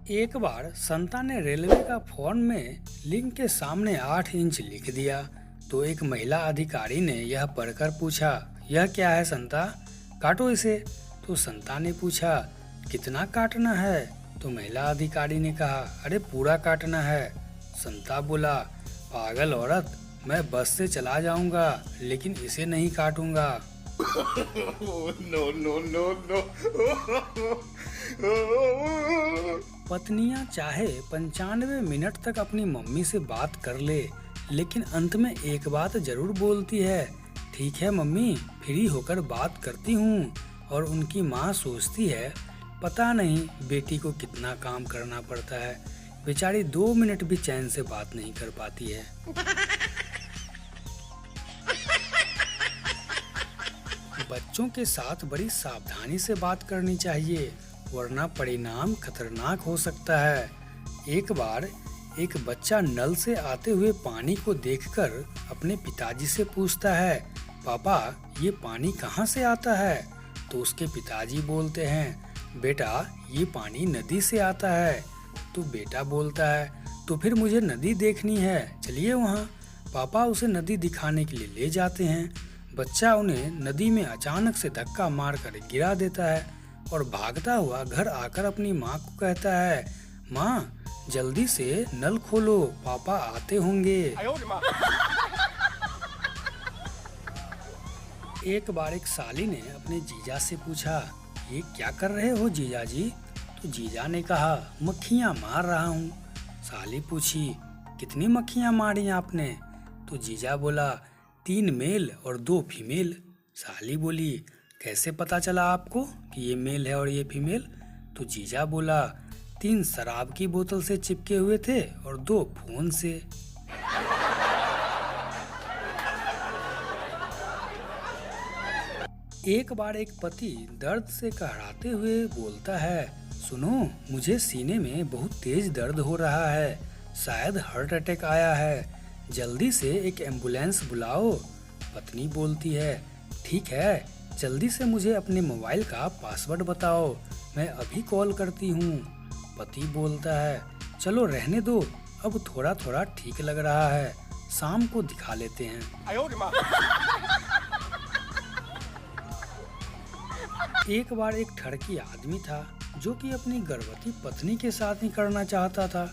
एक बार संता ने रेलवे का फॉर्म में लिंक के सामने 8 इंच लिख दिया। तो एक महिला अधिकारी ने यह पढ़कर पूछा, यह क्या है संता, काटो इसे। तो संता ने पूछा, कितना काटना है। तो महिला अधिकारी ने कहा, अरे पूरा काटना है। संता बोला, पागल औरत, मैं बस से चला जाऊंगा लेकिन इसे नहीं काटूंगा। no, no, no, no. पत्नियां चाहे 95 मिनट तक अपनी मम्मी से बात कर ले, लेकिन अंत में एक बात जरूर बोलती है, ठीक है मम्मी, फ्री होकर बात करती हूँ। और उनकी माँ सोचती है, पता नहीं बेटी को कितना काम करना पड़ता है, बेचारी 2 मिनट भी चैन से बात नहीं कर पाती है। बच्चों के साथ बड़ी सावधानी से बात करनी चाहिए, वरना परिणाम खतरनाक हो सकता है। एक बार एक बच्चा नल से आते हुए पानी को देखकर अपने पिताजी से पूछता है, पापा ये पानी कहाँ से आता है। तो उसके पिताजी बोलते हैं, बेटा ये पानी नदी से आता है। तो बेटा बोलता है, तो फिर मुझे नदी देखनी है, चलिए वहाँ। पापा उसे नदी दिखाने के लिए ले जाते हैं। बच्चा उन्हें नदी में अचानक से धक्का मारकर गिरा देता है और भागता हुआ घर आकर अपनी माँ को कहता है, माँ जल्दी से नल खोलो, पापा आते होंगे। एक बार एक साली ने अपने जीजा से पूछा, ये क्या कर रहे हो जीजा जी। तो जीजा ने कहा, मक्खियाँ मार रहा हूँ। साली पूछी, कितनी मक्खियाँ मारी आपने। तो जीजा बोला, 3 मेल और 2 फीमेल। साली बोली, कैसे पता चला आपको कि ये मेल है और ये फीमेल। तो जीजा बोला, 3 शराब की बोतल से चिपके हुए थे और 2 फोन से। एक बार एक पति दर्द से कहराते हुए बोलता है, सुनो मुझे सीने में बहुत तेज दर्द हो रहा है, शायद हार्ट अटैक आया है, जल्दी से एक एम्बुलेंस बुलाओ। पत्नी बोलती है, ठीक है, जल्दी से मुझे अपने मोबाइल का पासवर्ड बताओ, मैं अभी कॉल करती हूँ। पति बोलता है, चलो रहने दो, अब थोड़ा थोड़ा ठीक लग रहा है, शाम को दिखा लेते हैं। एक बार एक ठड़की आदमी था जो कि अपनी गर्भवती पत्नी के साथ ही करना चाहता था,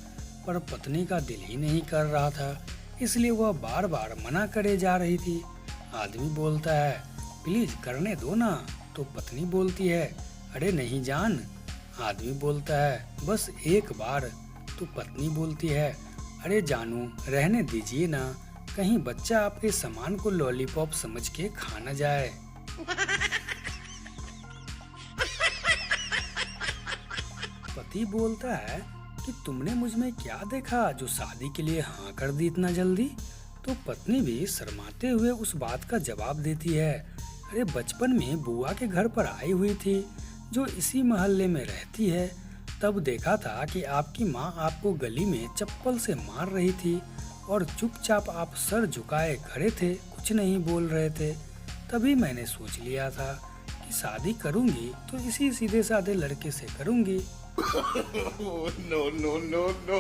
पर पत्नी का दिल ही नहीं कर रहा था, इसलिए वह बार बार मना करे जा रही थी। आदमी बोलता है, प्लीज करने दो ना। तो पत्नी बोलती है, अरे नहीं जान। आदमी बोलता है, बस एक बार। तो पत्नी बोलती है, अरे जानू रहने दीजिए ना, कहीं बच्चा आपके सामान को लॉलीपॉप समझ के खा न जाए। पति बोलता है कि तुमने मुझ में क्या देखा जो शादी के लिए हाँ कर दी इतना जल्दी। तो पत्नी भी शर्माते हुए उस बात का जवाब देती है, अरे बचपन में बुआ के घर पर आई हुई थी जो इसी मोहल्ले में रहती है, तब देखा था कि आपकी माँ आपको गली में चप्पल से मार रही थी और चुपचाप आप सर झुकाए खड़े थे, कुछ नहीं बोल रहे थे। तभी मैंने सोच लिया था कि शादी करूंगी तो इसी सीधे साधे लड़के से करूंगी। no, no, no, no.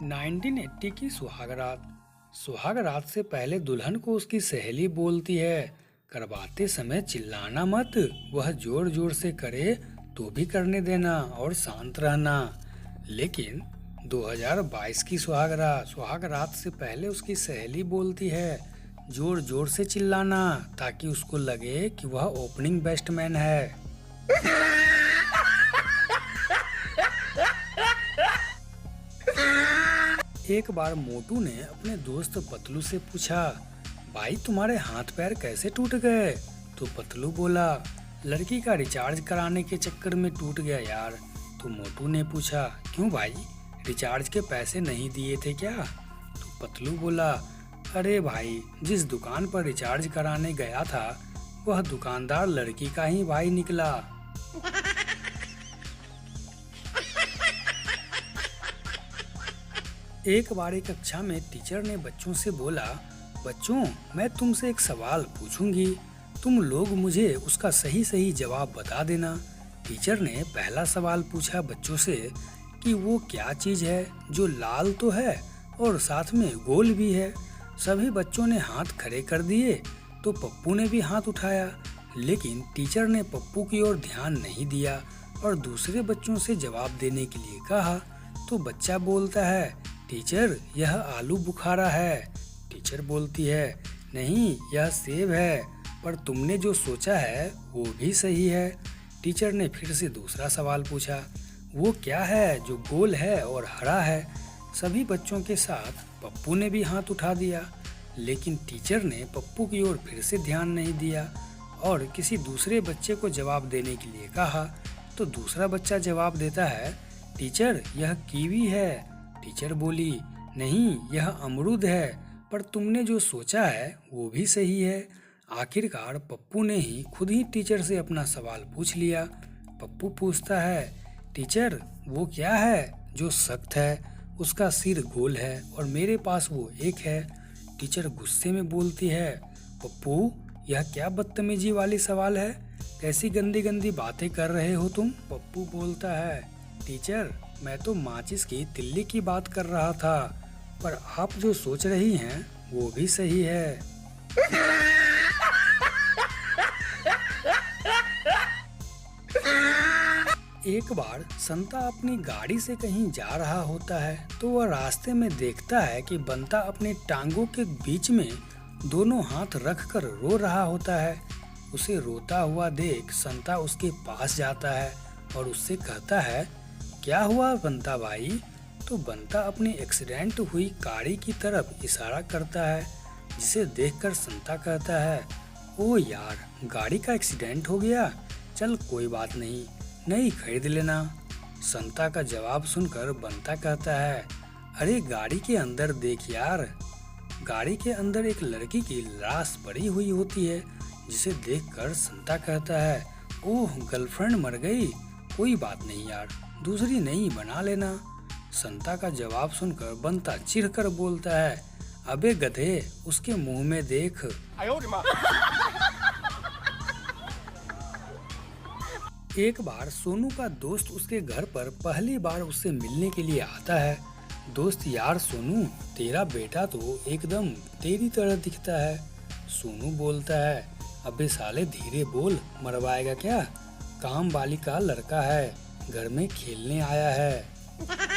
1980 की सुहागरात। सुहागरात से पहले दुल्हन को उसकी सहेली बोलती है, करवाते समय चिल्लाना मत, वह जोर जोर से करे तो भी करने देना और शांत रहना। लेकिन 2022 की सुहागरात से पहले उसकी सहेली बोलती है, जोर जोर से चिल्लाना ताकि उसको लगे कि वह ओपनिंग बैट्समैन है। एक बार मोटू ने अपने दोस्त पतलू से पूछा, भाई तुम्हारे हाथ पैर कैसे टूट गए। तो पतलू बोला, लड़की का रिचार्ज कराने के चक्कर में टूट गया यार। तो मोटू ने पूछा, क्यों भाई, रिचार्ज के पैसे नहीं दिए थे क्या। तो पतलू बोला, अरे भाई जिस दुकान पर रिचार्ज कराने गया था वह दुकानदार लड़की का ही भाई निकला। एक बार एक कक्षा में टीचर ने बच्चों से बोला, बच्चों मैं तुमसे एक सवाल पूछूंगी, तुम लोग मुझे उसका सही सही जवाब बता देना। टीचर ने पहला सवाल पूछा बच्चों से कि वो क्या चीज है जो लाल तो है और साथ में गोल भी है। सभी बच्चों ने हाथ खड़े कर दिए तो पप्पू ने भी हाथ उठाया, लेकिन टीचर ने पप्पू की ओर ध्यान नहीं दिया और दूसरे बच्चों से जवाब देने के लिए कहा। तो बच्चा बोलता है, टीचर यह आलू बुखारा है। टीचर बोलती है, नहीं यह सेब है, पर तुमने जो सोचा है वो भी सही है। टीचर ने फिर से दूसरा सवाल पूछा, वो क्या है जो गोल है और हरा है। सभी बच्चों के साथ पप्पू ने भी हाथ उठा दिया, लेकिन टीचर ने पप्पू की ओर फिर से ध्यान नहीं दिया और किसी दूसरे बच्चे को जवाब देने के लिए कहा। तो दूसरा बच्चा जवाब देता है, टीचर यह कीवी है। टीचर बोली, नहीं यह अमरूद है, पर तुमने जो सोचा है वो भी सही है। आखिरकार पप्पू ने ही खुद ही टीचर से अपना सवाल पूछ लिया। पप्पू पूछता है, टीचर वो क्या है जो सख्त है, उसका सिर गोल है और मेरे पास वो एक है। टीचर गुस्से में बोलती है, पप्पू यह क्या बदतमीजी वाली सवाल है, कैसी गंदी गंदी बातें कर रहे हो तुम। पप्पू बोलता है, टीचर मैं तो माचिस की तिल्ली की बात कर रहा था, पर आप जो सोच रही हैं वो भी सही है। एक बार संता अपनी गाड़ी से कहीं जा रहा होता है तो वह रास्ते में देखता है कि बंता अपने टांगों के बीच में दोनों हाथ रखकर रो रहा होता है। उसे रोता हुआ देख संता उसके पास जाता है और उससे कहता है, क्या हुआ बंता भाई। तो बंता अपनी एक्सीडेंट हुई गाड़ी की तरफ इशारा करता है, जिसे देखकर संता कहता है, ओ यार गाड़ी का एक्सीडेंट हो गया, चल कोई बात नहीं, नई खरीद लेना। संता का जवाब सुनकर बंता कहता है, अरे गाड़ी के अंदर देख यार। गाड़ी के अंदर एक लड़की की लाश पड़ी हुई होती है, जिसे देखकर संता कहता है, ओह गर्लफ्रेंड मर गई, कोई बात नहीं यार, दूसरी नई बना लेना। संता का जवाब सुनकर बंता चिढ़कर बोलता है, अबे गधे उसके मुंह में देख। एक बार सोनू का दोस्त उसके घर पर पहली बार उससे मिलने के लिए आता है। दोस्त, यार सोनू तेरा बेटा तो एकदम तेरी तरह दिखता है। सोनू बोलता है, अबे साले धीरे बोल, मरवाएगा क्या, काम वाली का लड़का है, घर में खेलने आया है।